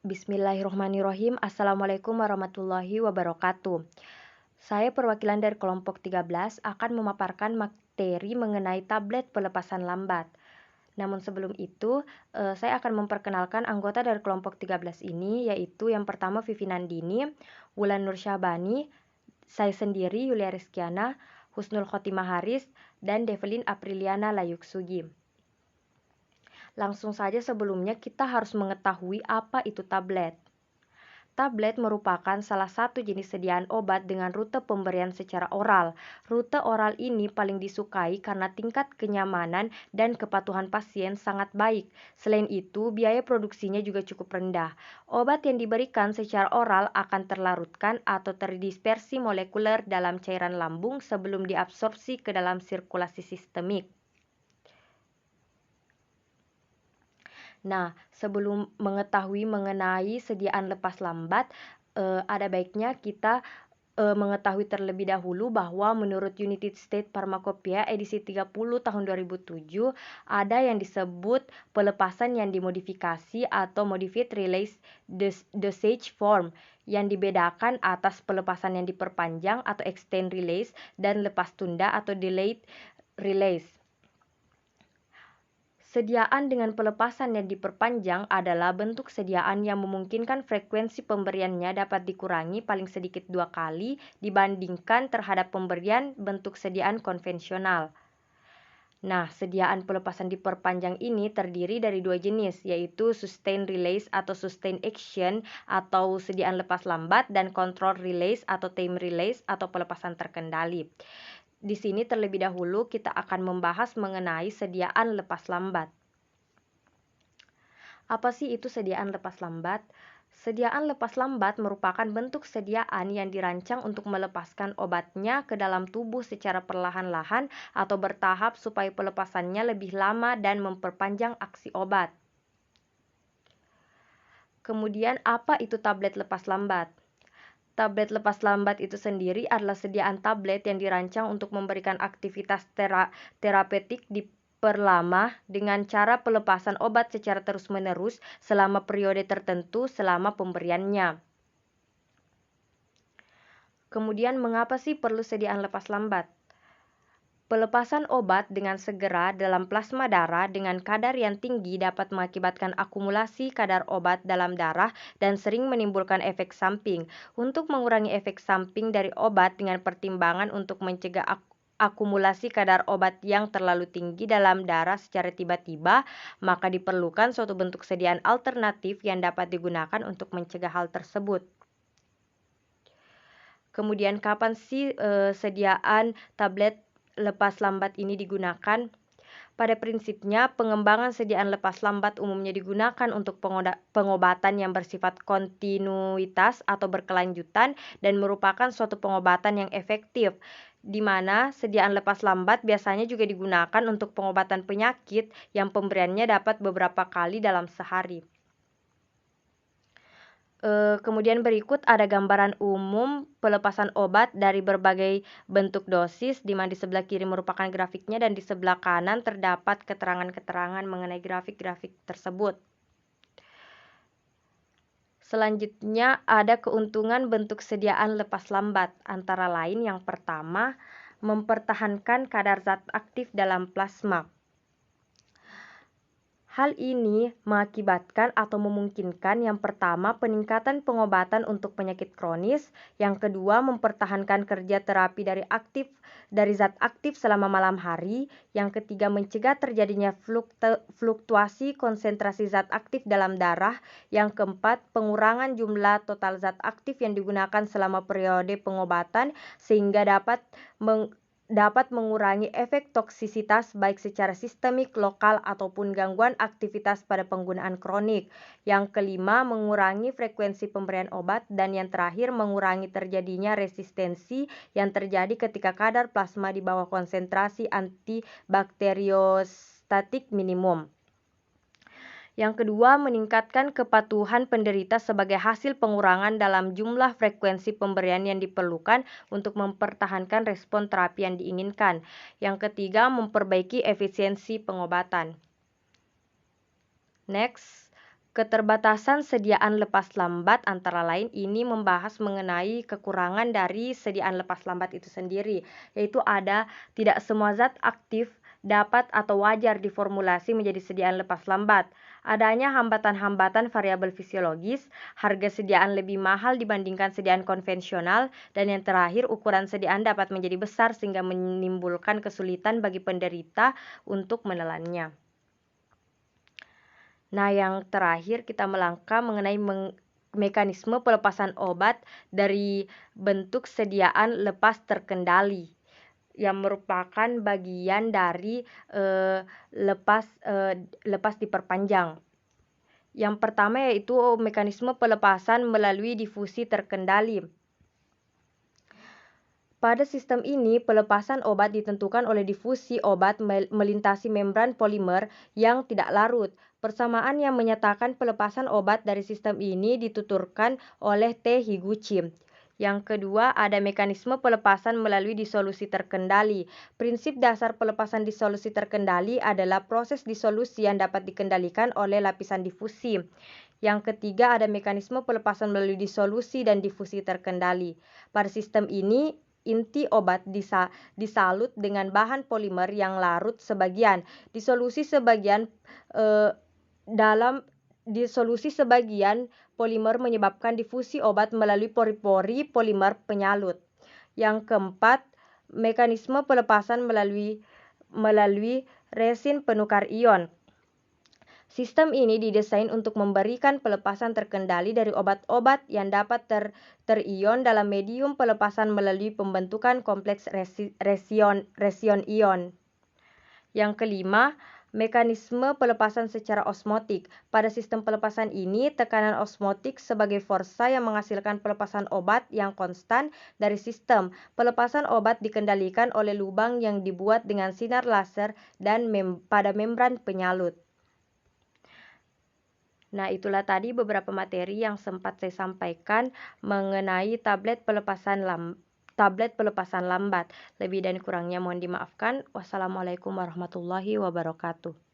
Bismillahirrohmanirrohim. Assalamualaikum warahmatullahi wabarakatuh. Saya perwakilan dari kelompok 13 akan memaparkan materi mengenai tablet pelepasan lambat. Namun sebelum itu, saya akan memperkenalkan anggota dari kelompok 13 ini, yaitu yang pertama Vivi Nandini, Wulan Nur Syahbani, saya sendiri Yulia Rizkiana, Husnul Khotimah Haris, dan Devlin Apriliana Layuksugi. Langsung saja sebelumnya kita harus mengetahui apa itu tablet. Tablet merupakan salah satu jenis sediaan obat dengan rute pemberian secara oral. Rute oral ini paling disukai karena tingkat kenyamanan dan kepatuhan pasien sangat baik. Selain itu, biaya produksinya juga cukup rendah. Obat yang diberikan secara oral akan terlarutkan atau terdispersi molekuler dalam cairan lambung sebelum diabsorpsi ke dalam sirkulasi sistemik. Nah, sebelum mengetahui mengenai sediaan lepas lambat, ada baiknya kita mengetahui terlebih dahulu bahwa menurut United States Pharmacopoeia edisi 30 tahun 2007, ada yang disebut pelepasan yang dimodifikasi atau modified release dosage form, yang dibedakan atas pelepasan yang diperpanjang atau extend release dan lepas tunda atau delayed release. Sediaan dengan pelepasan yang diperpanjang adalah bentuk sediaan yang memungkinkan frekuensi pemberiannya dapat dikurangi paling sedikit 2 kali dibandingkan terhadap pemberian bentuk sediaan konvensional. Nah, sediaan pelepasan diperpanjang ini terdiri dari 2 jenis, yaitu sustained release atau sustained action atau sediaan lepas lambat dan controlled release atau time release atau pelepasan terkendali. Di sini terlebih dahulu kita akan membahas mengenai sediaan lepas lambat. Apa sih itu sediaan lepas lambat? Sediaan lepas lambat merupakan bentuk sediaan yang dirancang untuk melepaskan obatnya ke dalam tubuh secara perlahan-lahan atau bertahap supaya pelepasannya lebih lama dan memperpanjang aksi obat. Kemudian, apa itu tablet lepas lambat? Tablet lepas lambat itu sendiri adalah sediaan tablet yang dirancang untuk memberikan aktivitas terapeutik diperlama dengan cara pelepasan obat secara terus-menerus selama periode tertentu selama pemberiannya. Kemudian, mengapa sih perlu sediaan lepas lambat? Pelepasan obat dengan segera dalam plasma darah dengan kadar yang tinggi dapat mengakibatkan akumulasi kadar obat dalam darah dan sering menimbulkan efek samping. Untuk mengurangi efek samping dari obat dengan pertimbangan untuk mencegah akumulasi kadar obat yang terlalu tinggi dalam darah secara tiba-tiba, maka diperlukan suatu bentuk sediaan alternatif yang dapat digunakan untuk mencegah hal tersebut. Kemudian, kapan sih sediaan tablet lepas lambat ini digunakan? Pada prinsipnya, pengembangan sediaan lepas lambat umumnya digunakan untuk pengobatan yang bersifat kontinuitas atau berkelanjutan dan merupakan suatu pengobatan yang efektif, di mana sediaan lepas lambat biasanya juga digunakan untuk pengobatan penyakit yang pemberiannya dapat beberapa kali dalam sehari. Kemudian berikut ada gambaran umum pelepasan obat dari berbagai bentuk dosis, di mana di sebelah kiri merupakan grafiknya dan di sebelah kanan terdapat keterangan-keterangan mengenai grafik-grafik tersebut. Selanjutnya ada keuntungan bentuk sediaan lepas lambat, antara lain yang pertama, mempertahankan kadar zat aktif dalam plasma. Hal ini mengakibatkan atau memungkinkan yang pertama peningkatan pengobatan untuk penyakit kronis, yang kedua mempertahankan kerja terapi dari zat aktif selama malam hari, yang ketiga mencegah terjadinya fluktuasi konsentrasi zat aktif dalam darah, yang keempat pengurangan jumlah total zat aktif yang digunakan selama periode pengobatan sehingga dapat mengurangi efek toksisitas baik secara sistemik, lokal, ataupun gangguan aktivitas pada penggunaan kronik. Yang kelima, mengurangi frekuensi pemberian obat. Dan yang terakhir, mengurangi terjadinya resistensi yang terjadi ketika kadar plasma di bawah konsentrasi antibakteriostatik minimum. Yang kedua, meningkatkan kepatuhan penderita sebagai hasil pengurangan dalam jumlah frekuensi pemberian yang diperlukan untuk mempertahankan respon terapi yang diinginkan. Yang ketiga, memperbaiki efisiensi pengobatan. Next, Keterbatasan sediaan lepas lambat antara lain ini membahas mengenai kekurangan dari sediaan lepas lambat itu sendiri, yaitu ada tidak semua zat aktif dapat atau wajar diformulasi menjadi sediaan lepas lambat. Adanya hambatan-hambatan variabel fisiologis, harga sediaan lebih mahal dibandingkan sediaan konvensional, dan yang terakhir ukuran sediaan dapat menjadi besar sehingga menimbulkan kesulitan bagi penderita untuk menelannya. Nah, yang terakhir kita melangkah mengenai mekanisme pelepasan obat dari bentuk sediaan lepas terkendali yang merupakan bagian dari lepas diperpanjang. Yang pertama yaitu mekanisme pelepasan melalui difusi terkendali. Pada sistem ini, pelepasan obat ditentukan oleh difusi obat melintasi membran polimer yang tidak larut. Persamaan yang menyatakan pelepasan obat dari sistem ini dituturkan oleh T. Higuchi. Yang kedua, ada mekanisme pelepasan melalui disolusi terkendali. Prinsip dasar pelepasan disolusi terkendali adalah proses disolusi yang dapat dikendalikan oleh lapisan difusi. Yang ketiga, ada mekanisme pelepasan melalui disolusi dan difusi terkendali. Pada sistem ini, inti obat disalut dengan bahan polimer yang larut sebagian. Disolusi sebagian polimer menyebabkan difusi obat melalui pori-pori polimer penyalut. Yang keempat, mekanisme pelepasan melalui resin penukar ion. Sistem ini didesain untuk memberikan pelepasan terkendali dari obat-obat yang dapat terion dalam medium pelepasan melalui pembentukan kompleks resion ion. Yang kelima, mekanisme pelepasan secara osmotik. Pada sistem pelepasan ini, tekanan osmotik sebagai forsa yang menghasilkan pelepasan obat yang konstan dari sistem. Pelepasan obat dikendalikan oleh lubang yang dibuat dengan sinar laser dan pada membran penyalut. Nah, itulah tadi beberapa materi yang sempat saya sampaikan mengenai tablet pelepasan lambat. Lebih dan kurangnya mohon dimaafkan. Wassalamualaikum warahmatullahi wabarakatuh.